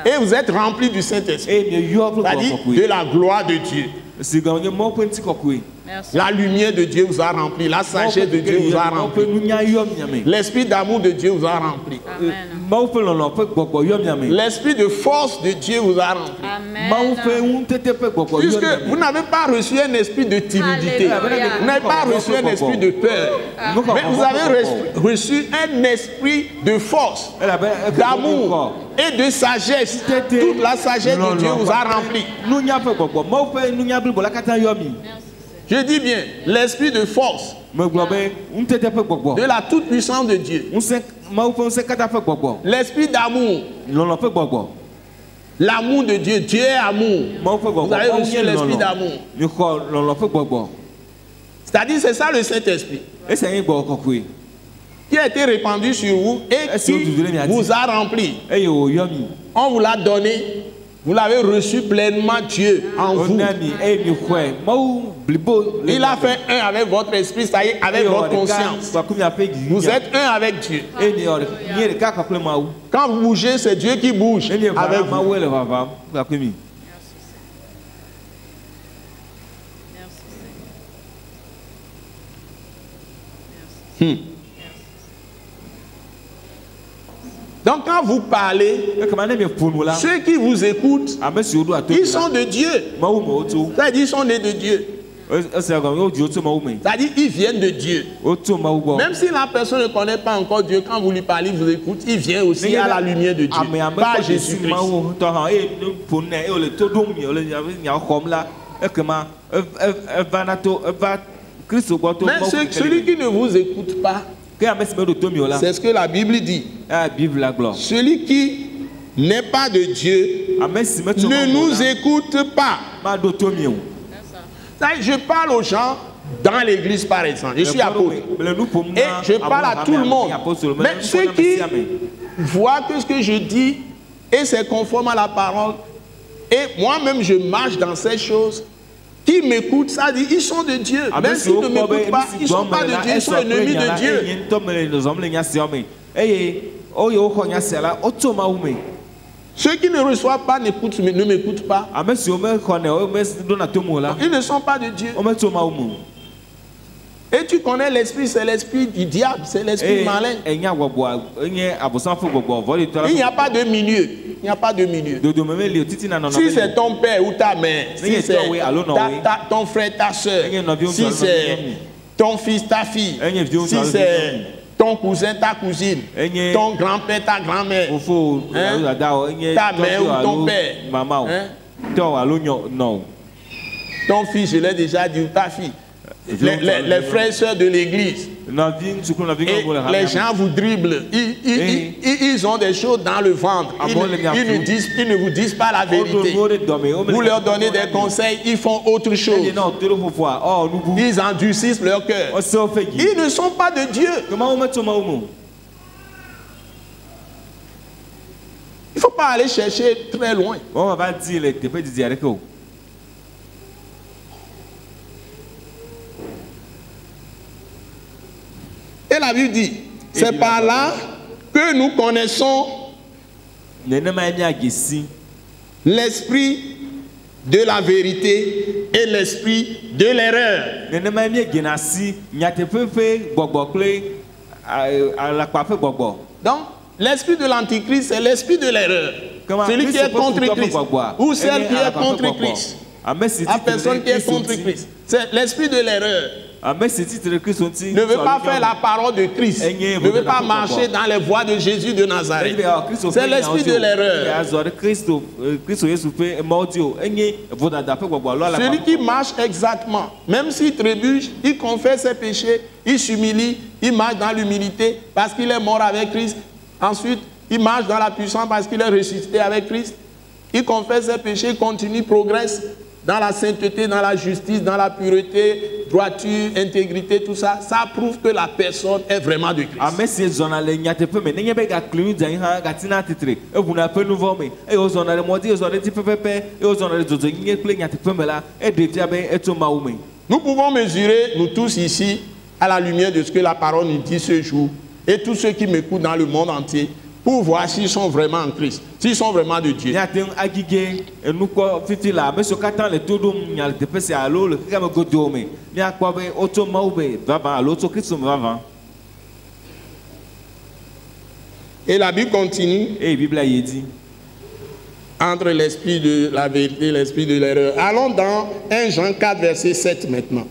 Et vous êtes rempli du Saint-Esprit. C'est-à-dire de la gloire de Dieu. La lumière de Dieu vous a rempli. La sagesse de Dieu vous a rempli. L'esprit d'amour de Dieu vous a rempli. L'esprit de force de Dieu vous a rempli. Puisque vous n'avez pas reçu un esprit de timidité. Vous n'avez pas reçu un esprit de peur. Mais vous avez reçu un esprit de force, d'amour et de sagesse. Toute la sagesse de Dieu vous a rempli. Je dis bien, l'esprit de force, de la toute-puissance de Dieu, l'esprit d'amour, l'amour de Dieu, Dieu est amour. Vous avez reçu l'esprit d'amour. C'est-à-dire, c'est ça le Saint-Esprit qui a été répandu sur vous et qui vous a rempli. On vous l'a donné. Vous l'avez reçu pleinement, Dieu, en vous. Il a fait un avec votre esprit, c'est-à-dire avec votre conscience. Vous êtes un avec Dieu. Quand vous bougez, c'est Dieu qui bouge avec vous. Donc quand vous parlez, ceux qui vous écoutent, ils sont de Dieu. C'est-à-dire ils sont nés de Dieu. C'est-à-dire ils viennent de Dieu. Même si la personne ne connaît pas encore Dieu, quand vous lui parlez, vous écoutez, il vient aussi à la lumière de Dieu. Par Jésus-Christ. Mais celui qui ne vous écoute pas, c'est ce que la Bible dit. Celui qui n'est pas de Dieu ne nous écoute pas. Je parle aux gens dans l'église par exemple. Je suis apôtre. Et je parle à tout le monde. Mais ceux qui voient que ce que je dis et c'est conforme à la parole, et moi-même je marche dans ces choses, qui m'écoutent, ça dit, ils sont de Dieu. Même s'ils ne m'écoutent pas, ils ne sont pas de Dieu, ils sont ennemis de Dieu. Ceux qui ne reçoivent pas ne m'écoutent pas. Ils ne sont pas de Dieu. Et tu connais l'esprit, c'est l'esprit du diable, c'est l'esprit malin. Il n'y a pas de milieu. Il n'y a pas de milieu. Si c'est ton père ou ta mère, si c'est ton frère, ta soeur, si c'est ton fils, ta fille, si c'est ton cousin, ta cousine, ton grand-père, ta grand-mère, ta mère ou ton père, ton fils, je l'ai déjà dit, ou ta fille. Les frères et sœurs de l'église, les gens vous dribblent, ils ont des choses dans le ventre, ils ne vous disent pas la vérité. Vous leur donnez des conseils, ils font autre chose. Ils endurcissent leur cœur. Ils ne sont pas de Dieu. Il ne faut pas aller chercher très loin. Et la Bible dit, c'est par là que nous connaissons l'esprit de la vérité et l'esprit de l'erreur. Donc, L'esprit de l'antichrist, c'est l'esprit de l'erreur. Celui qui est contre Christ ou celle qui est contre Christ. La personne qui est contre Christ. C'est l'esprit de l'erreur. Ne veut pas faire la parole de Christ. Ne veut pas marcher dans les voies de Jésus de Nazareth. C'est l'esprit de l'erreur. Celui qui marche exactement, même s'il trébuche, il confesse ses péchés, il s'humilie, il marche dans l'humilité parce qu'il est mort avec Christ. Ensuite, il marche dans la puissance parce qu'il est ressuscité avec Christ. Il confesse ses péchés, il continue, progresse dans la sainteté, dans la justice, dans la pureté, droiture, intégrité, tout ça. Ça prouve que la personne est vraiment de Christ. Nous pouvons mesurer, nous tous ici, à la lumière de ce que la parole nous dit ce jour, et tous ceux qui m'écoutent dans le monde entier, pour voir s'ils sont vraiment en Christ, s'ils sont vraiment de Dieu. Et la Bible continue. Entre l'esprit de la vérité et l'esprit de l'erreur. Allons dans 1 Jean 4, verset 7 maintenant.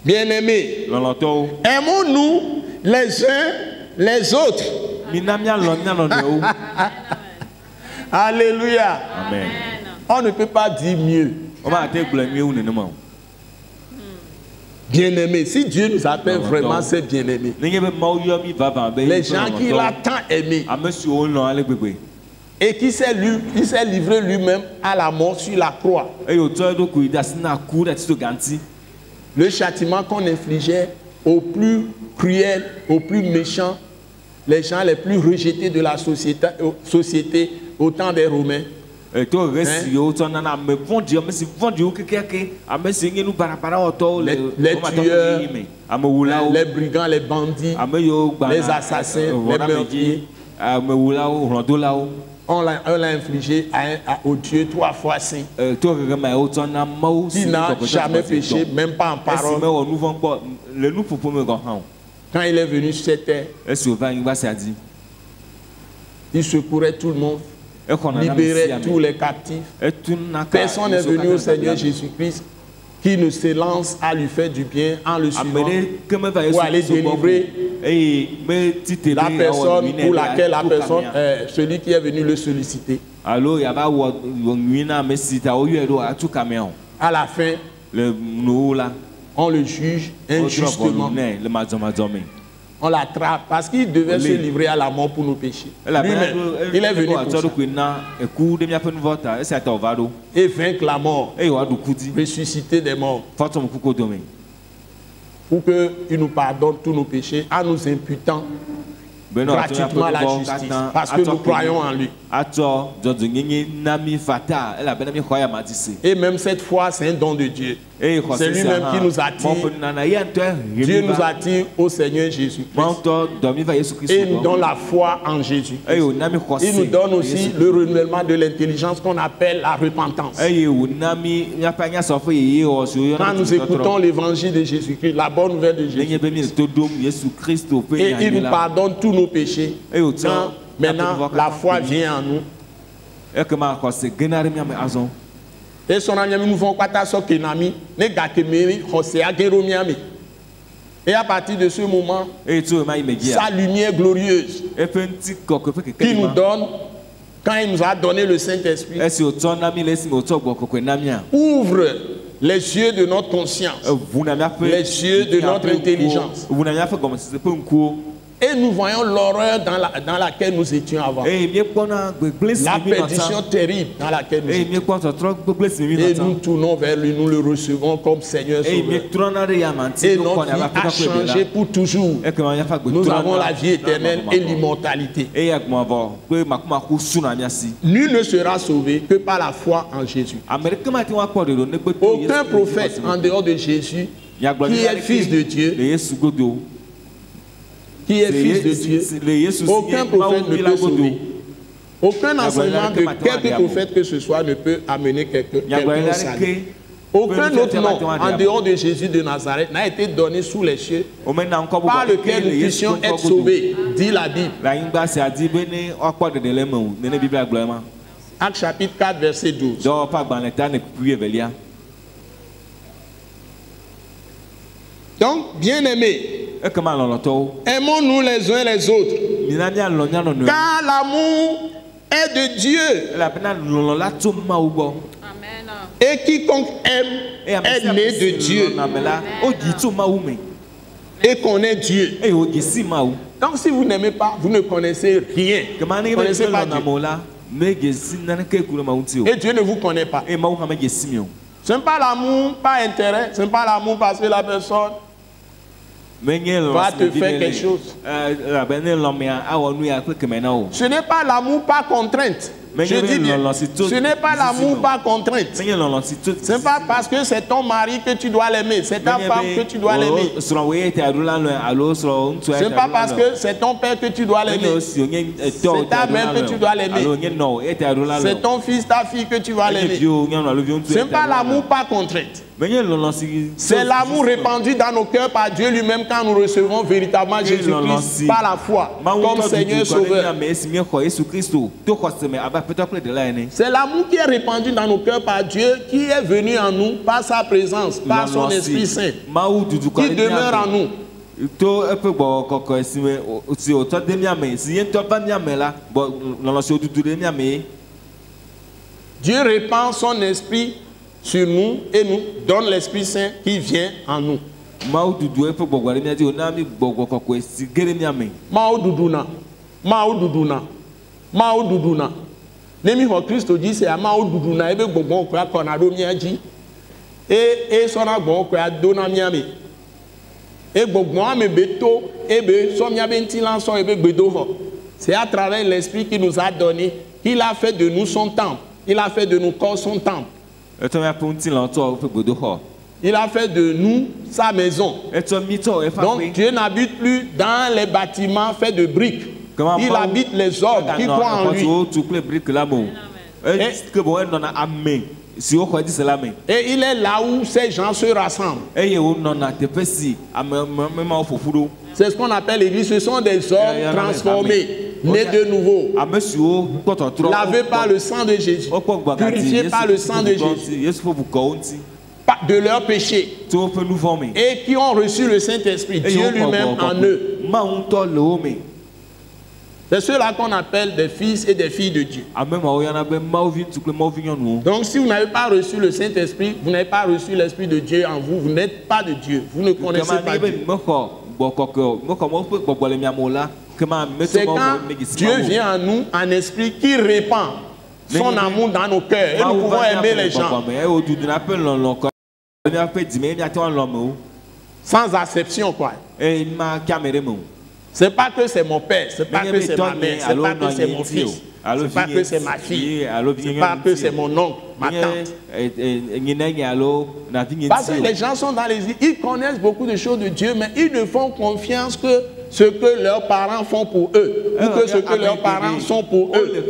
Bien-aimés, aimons-nous les uns les autres. Alléluia. Amen. On ne peut pas dire mieux. Bien-aimé, si Dieu nous appelle vraiment ses bien-aimés, les gens qu'il a tant aimés et qui s'est livré lui-même à la mort sur la croix, le châtiment qu'on infligeait aux plus cruels, aux plus méchants, les gens les plus rejetés de la société au temps des Romains. Les tueurs, les brigands, les bandits, les assassins, les meurtriers, on l'a infligé au Dieu 3 fois saint, qui n'a jamais péché, même pas en parole. Quand il est venu sur cette terre, il secourait tout le monde, libérait tous les captifs. Personne n'est venu au Seigneur Jésus-Christ qui ne se lance à lui faire du bien en le suivant pour aller délivrer la personne pour laquelle la personne, celui qui est venu le solliciter. À la fin, on le juge injustement. On l'attrape parce qu'il devait se livrer à la mort pour nos péchés. Lui-même, il est venu pour ça. Et vaincre la mort, ressusciter des morts, pour qu'il nous pardonne tous nos péchés en nous imputant gratuitement la justice, parce que nous croyons en lui. Et même cette fois, c'est un don de Dieu. C'est lui-même qui nous attire. Dieu nous attire au Seigneur Jésus-Christ. Et il nous donne la foi en Jésus. Il nous donne aussi le renouvellement de l'intelligence qu'on appelle la repentance. Quand nous écoutons l'évangile de Jésus-Christ, la bonne nouvelle de Jésus-Christ, et il nous pardonne tous nos péchés. Quand maintenant la foi vient en nous. Et son ami nous font quoi ta sokenami ne gakemeri hosea geromiami. Et à partir de ce moment, sa lumière glorieuse qui nous donne, quand il nous a donné le Saint-Esprit, ouvre les yeux de notre conscience, les yeux de notre intelligence. Et nous voyons l'horreur dans laquelle nous étions avant. La perdition terrible dans laquelle nous étions. Et nous tournons vers lui, nous le recevons comme Seigneur Sauveur. Et notre vie a changé pour toujours. Nous avons la vie éternelle et l'immortalité. Nul ne sera sauvé que par la foi en Jésus. Aucun prophète en dehors de Jésus qui est fils de Dieu, qui est fils de Dieu, aucun prophète ne peut sauver. Aucun enseignement de quelque prophète que ce soit ne peut amener quelqu'un au salut. Aucun autre nom en dehors de Jésus de Nazareth n'a été donné sous les cieux par lequel nous puissions être sauvés, dit la Bible. Actes chapitre 4, verset 12. Donc, bien-aimés, aimons-nous les uns les autres, car l'amour est de Dieu. Et quiconque aime est né de Dieu et connaît Dieu. Donc si vous n'aimez pas, vous ne connaissez rien. Vous ne connaissez pas Dieu. Et Dieu ne vous connaît pas. Ce n'est pas l'amour par intérêt, ce n'est pas l'amour parce que la personne va te faire quelque chose. Ce n'est pas l'amour par contrainte. Je dis bien, ce n'est pas l'amour par contrainte. Ce n'est pas parce que c'est ton mari que tu dois l'aimer, c'est ta femme que tu dois l'aimer. Ce n'est pas parce que c'est ton père que tu dois l'aimer, c'est ta mère que tu dois l'aimer, c'est ton fils, ta fille que tu vas l'aimer. Ce n'est pas l'amour par contrainte. C'est l'amour répandu dans nos cœurs par Dieu lui-même quand nous recevons véritablement Jésus-Christ par la foi comme Seigneur Sauveur. C'est l'amour qui est répandu dans nos cœurs par Dieu, qui est venu en nous par sa présence, par son Esprit Saint, qui demeure en nous. Dieu répand son Esprit sur nous et nous donne l'Esprit Saint qui vient en nous. Maududuna. Nemi ho Christo dit c'est maududuna ebe gbogbo ko akona do miaji. E sona gbogbo ko adona miame. E gbogbo ame beto ebe so miabe ntilan so ebe gbedo ho. C'est à travers l'Esprit qui nous a donné, qu'il a fait de nous son temple. Il a fait de nos corps son temple. Il a fait de nous sa maison. Donc Dieu n'habite plus dans les bâtiments faits de briques. Il habite les hommes qui croient en lui. Et il est là où ces gens se rassemblent. C'est ce qu'on appelle l'église. Ce sont des hommes transformés, nés de nouveau, lavés par le sang de Jésus, purifiés par le sang de Jésus, de leurs péchés, et qui ont reçu le Saint-Esprit, Dieu lui-même en eux. C'est ceux-là qu'on appelle des fils et des filles de Dieu. Donc si vous n'avez pas reçu le Saint-Esprit, vous n'avez pas reçu l'Esprit de Dieu en vous, vous n'êtes pas de Dieu, vous ne connaissez pas Dieu. C'est quand Dieu vient en nous, en esprit, qui répand son amour dans nos cœurs. Et nous pouvons aimer les gens. Sans acception, quoi. C'est pas que c'est mon père, c'est pas que c'est ma mère, c'est pas que c'est mon fils, c'est pas que c'est ma fille, c'est pas que c'est mon oncle, ma tante. Parce que les gens sont dans les îles, ils connaissent beaucoup de choses de Dieu, mais ils ne font confiance que ce que leurs parents font pour eux, ou que ce que leurs parents sont pour eux.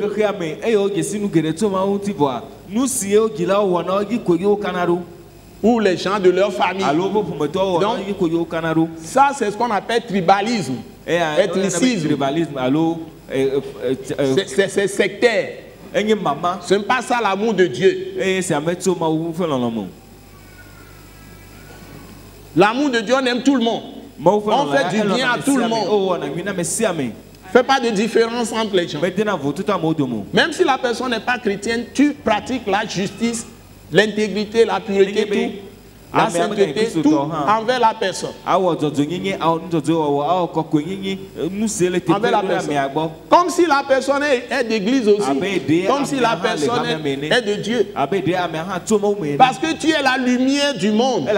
Ou les gens de leur famille. Donc, ça c'est ce qu'on appelle tribalisme, ethnicisme. C'est sectaire. Ce n'est pas ça l'amour de Dieu. L'amour de Dieu, on aime tout le monde. On fait du bien à tout le monde. Fais pas de différence entre les gens. Même si la personne n'est pas chrétienne, tu pratiques la justice, l'intégrité, la pureté, tout, la sainteté, tout envers la personne. Comme si la personne est d'église aussi. Comme si la personne est de Dieu. Parce que tu es la lumière du monde.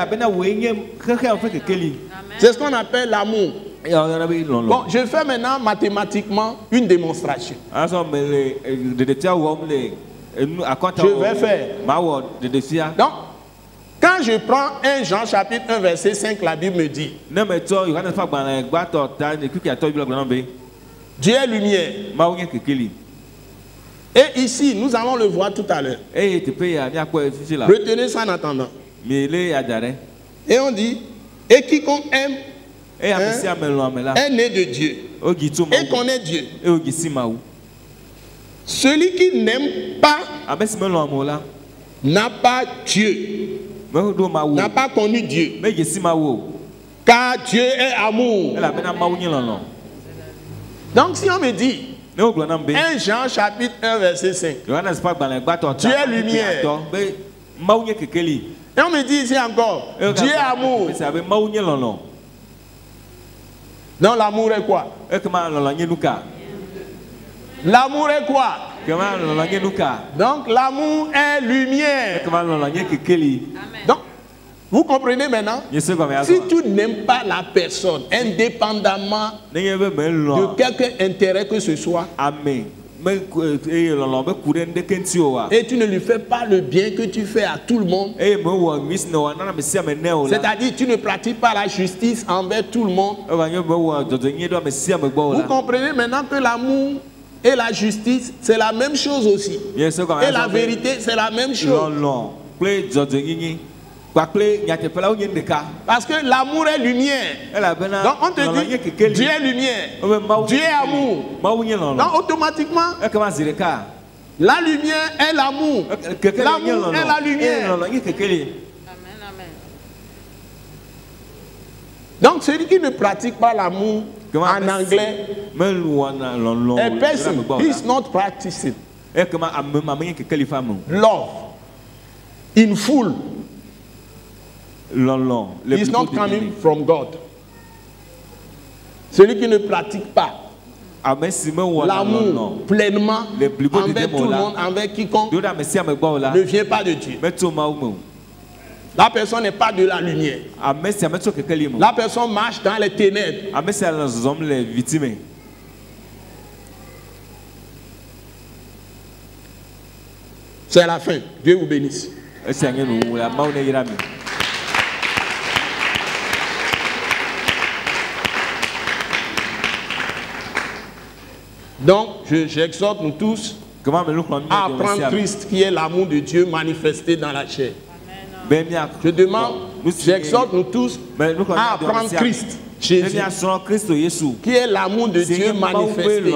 C'est ce qu'on appelle l'amour. Bon, je fais maintenant mathématiquement une démonstration. Je vais faire. Donc, quand je prends 1 Jean chapitre 1 verset 5, la Bible me dit Dieu est lumière. Et ici, nous allons le voir tout à l'heure. Retenez ça en attendant. Et on dit, et quiconque aime est né de Dieu et connaît Dieu. Celui qui n'aime pas n'a pas Dieu, n'a pas connu Dieu. Car Dieu est amour. Donc si on me dit, 1 Jean chapitre 1 verset 5, Dieu est lumière. Et on me dit ici encore, Dieu est amour. Donc l'amour est quoi? L'amour est quoi? Donc l'amour est lumière. Donc, vous comprenez maintenant? Si tu n'aimes pas la personne, indépendamment de quelque intérêt que ce soit, et tu ne lui fais pas le bien que tu fais à tout le monde, c'est-à-dire tu ne pratiques pas la justice envers tout le monde, vous comprenez maintenant que l'amour et la justice, c'est la même chose aussi. Et la vérité, c'est la même chose. Parce que l'amour est lumière. Donc on te dit, Dieu est lumière, Dieu est amour. Donc automatiquement, la lumière est l'amour. L'amour est la lumière. Donc celui qui ne pratique pas l'amour, en anglais, a person is not practicing love in full. It's not coming from God. Celui qui ne pratique pas l'amour pleinement envers tout le monde, envers quiconque, ne vient pas de Dieu. La personne n'est pas de la lumière. La personne marche dans les ténèbres. C'est la fin. Dieu vous bénisse. Donc, j'exhorte nous tous à apprendre Christ qui est l'amour de Dieu manifesté dans la chair. Je demande, j'exhorte nous tous à apprendre Christ, Jésus, qui est l'amour de Dieu manifesté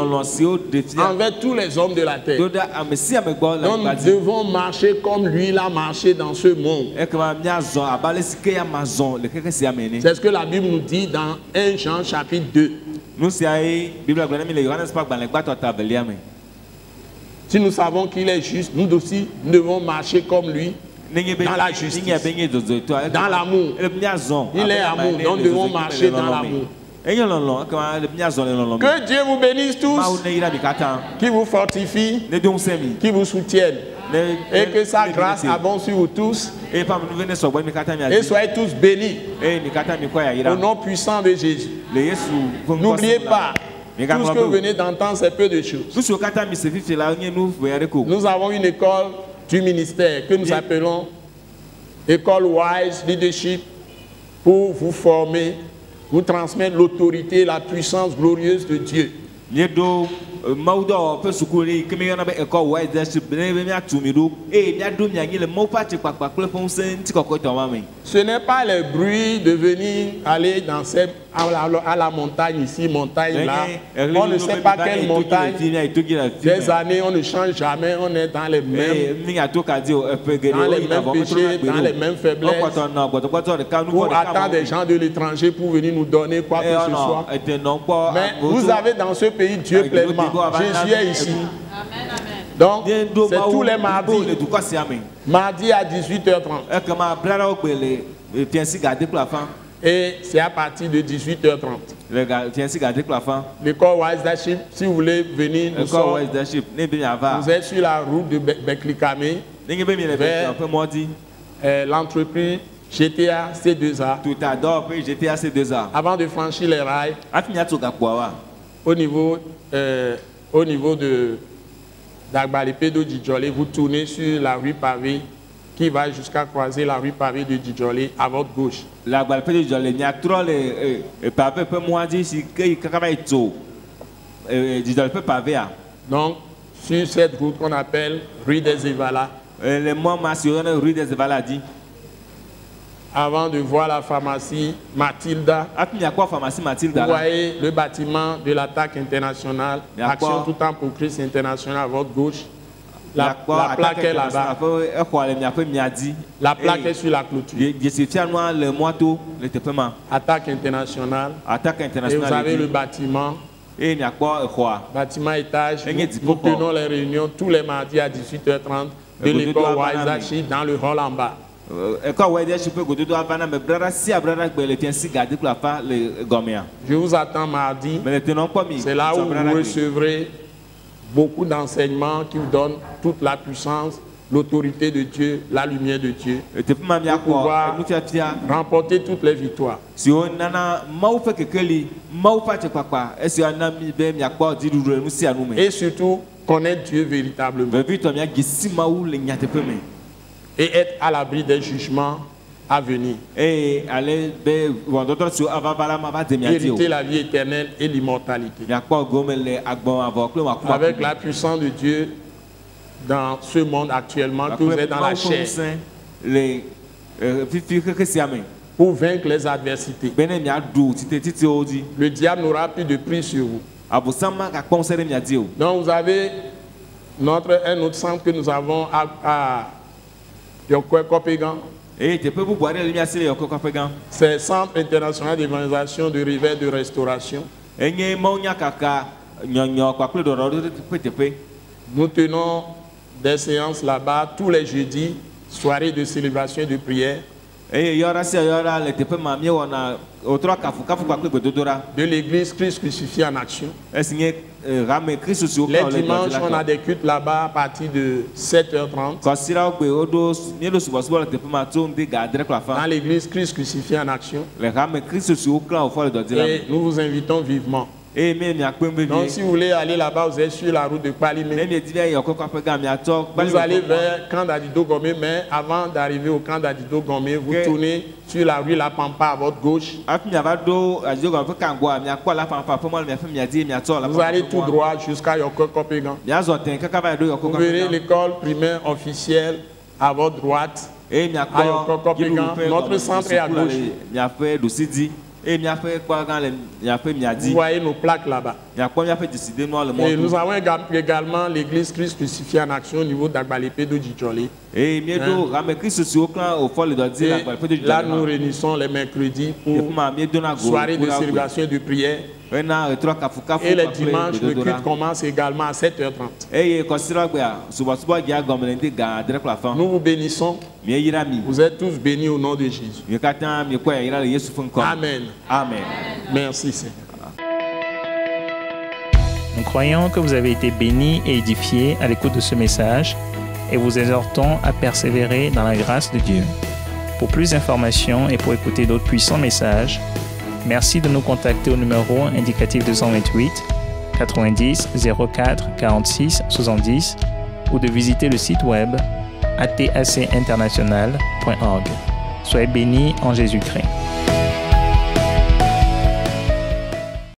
envers tous les hommes de la terre. Donc nous devons marcher comme lui l'a marché dans ce monde. C'est ce que la Bible nous dit dans 1 Jean chapitre 2. Si nous savons qu'il est juste, nous aussi nous devons marcher comme lui dans la justice, dans l'amour. Il est amour, donc nous devons marcher dans l'amour. Que Dieu vous bénisse tous, qui vous fortifie, qui vous soutienne, et que sa grâce abonde sur vous tous, et soyez tous bénis au nom puissant de Jésus. N'oubliez pas, tout ce que vous venez d'entendre, c'est peu de choses. Nous avons une école du ministère que nous appelons École Wise Leadership pour vous former, vous transmettre l'autorité et la puissance glorieuse de Dieu. Ce n'est pas le bruit de venir aller dans à la montagne ici, montagne là. On ne sait pas quelle montagne. Des années, on ne change jamais. On est dans les mêmes péchés, dans les mêmes faiblesses. Pour attendre des gens de l'étranger pour venir nous donner quoi que ce soit. Mais vous avez dans ce pays Dieu pleinement. Jésus est ici. Donc, c'est tous les mardis. Mardi à 18h30. Et c'est à partir de 18h30. L'école Wise Leadership, si vous voulez venir, nous êtes sur la route de Beklikame, vers l'entreprise GTA C2A. Avant de franchir les rails, au niveau de d'Agbalipedo Djidjolé, vous tournez sur la rue pavée qui va jusqu'à croiser la rue pavée de Djidjolé à votre gauche. L'Agbalipedo Djidjolé, il y a trois pavés peu moins dit si donc sur cette route qu'on appelle rue des Evala. Le mot masculin rue des Evala dit. avant de voir la pharmacie Mathilda. Vous voyez le bâtiment de l'attaque internationale, Action tout temps pour Christ international à votre gauche. La plaque est là-bas. La plaque est sur la clôture. Attaque internationale. Et vous avez le bâtiment. Bâtiment étage. Nous tenons les réunions tous les mardis à 18h30 de l'école Waisachi dans le hall en bas. Je vous attends mardi. C'est là où vous recevrez beaucoup d'enseignements qui vous donnent toute la puissance, l'autorité de Dieu, la lumière de Dieu, pour pouvoir remporter toutes les victoires. Et surtout, connaître Dieu véritablement. Et être à l'abri des jugements à venir. Hériter la vie éternelle et l'immortalité. Avec la puissance de Dieu dans ce monde actuellement, que vous êtes dans la chair. Pour vaincre les adversités. Le diable n'aura plus de prise sur vous. Donc vous avez un autre centre que nous avons à Yokwe-Kopegan. C'est le Centre international d'évangélisation de rivière de restauration. Nous tenons des séances là-bas tous les jeudis, soirée de célébration et de prière. De l'église Christ crucifié en action. Les dimanches, on a des cultes là-bas à partir de 7h30. Dans l'église Christ crucifié en action. Et nous vous invitons vivement. Donc si vous voulez aller là-bas, vous êtes sur la route de Palimé. Vous allez vers Camp d'Adido Gomé, mais avant d'arriver au Camp d'Adido Gomé, vous tournez sur la rue La Pampa à votre gauche. Vous allez tout droit jusqu'à Yokwe-Kopegan. Vous verrez l'école primaire officielle à votre droite. À Yokwe-Kopegan. Notre centre est à gauche. Vous voyez nos plaques là-bas. Et nous avons également l'église Christ crucifié en action au niveau d'Agbalépé de Djidjolé. Là, nous réunissons les mercredis pour soirée de célébration et de prière. Et les dimanches, le culte commence également à 7h30. Nous vous bénissons. Vous êtes tous bénis au nom de Jésus. Amen. Amen. Merci Seigneur. Nous croyons que vous avez été bénis et édifiés à l'écoute de ce message et vous exhortons à persévérer dans la grâce de Dieu. Pour plus d'informations et pour écouter d'autres puissants messages, merci de nous contacter au numéro indicatif 228 90 04 46 70 ou de visiter le site web atacinternational.org. Soyez bénis en Jésus-Christ.